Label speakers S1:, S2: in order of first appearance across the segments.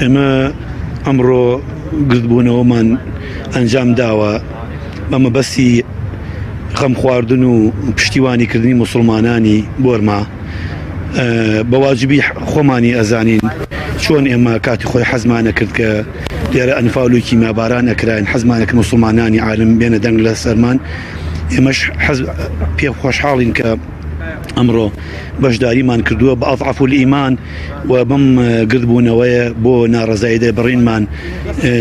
S1: ئێمە ئەمڕۆ گردبوونەوەمان ئەنجام داوە بە مەبەستی خەم خواردن و پشتیوانیکردنی موسڵمانانی بۆرما بە واجبی خۆمانی ئەزانین چۆن ئێمە کاتی خۆی حەزمانە کرد کە لێرە ئەنفاڵ و کیماباران ئەکراین حەزمانەکە موسڵمانانی عالم بێنە دەنگ لە سەرمان ئێمەش پێ خۆشحاڵین کە ئەمڕۆ بەشداریمان کردووە بە ئەضعەف الئیمان و بەم گردبوونەوەیە بۆ ناڕەزایی بڕینمان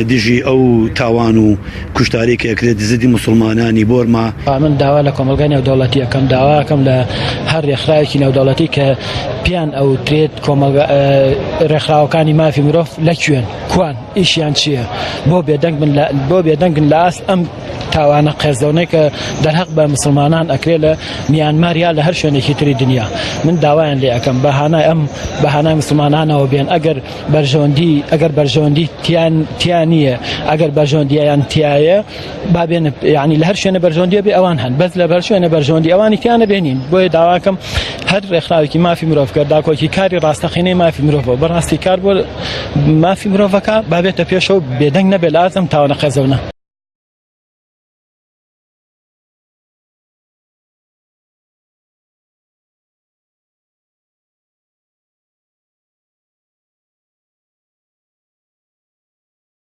S1: دژی ئەو تاوان و کوشتارێک ئەکرێت زدی موسڵمانانی بۆرما.
S2: من داوا لە کۆمەلگای نێودەوڵەتی ئەەکەم داواکەم لە هەر ڕێکخراوێکی نێودەوڵەتی کە پیان ئەو ترێت ڕێکخراوەکانی مافی مرۆڤ لەکوێن کوان ئیشیان چییە بۆ بێدەنگن لە ئاست ئەم تاوانە قێرزەونەی کە دەرهەق بە مسلمانان ئەکرێت لە میانماریا لە هەر شوێنێکی تری دنیا. من داوایان لێ ئەەکەم بەهانای مسلمانانەوە بێن ئەگەر بەرژەوەندی تیان نییە ئەگەر بەرژەوەندییان تایە بابێن یعنی لە هەر شوێنە بەرژەوەندیە بێ ئەوان هەن بەس لە بەر شوێنە بەرژەوەندی ئەوانی تیانە بێنین. بۆیە داواکەم هەر ڕێکخراوێکی مافی مرۆڤ کرداکۆکی کاری ڕاستەقینەی مافی مرۆڤەوە بەڕاستی کار بۆ مافی مرۆڤەکە بابێتە پێشەوە بێدەنگ نەبێت لە ئازەم تاوانە قێرزەونە.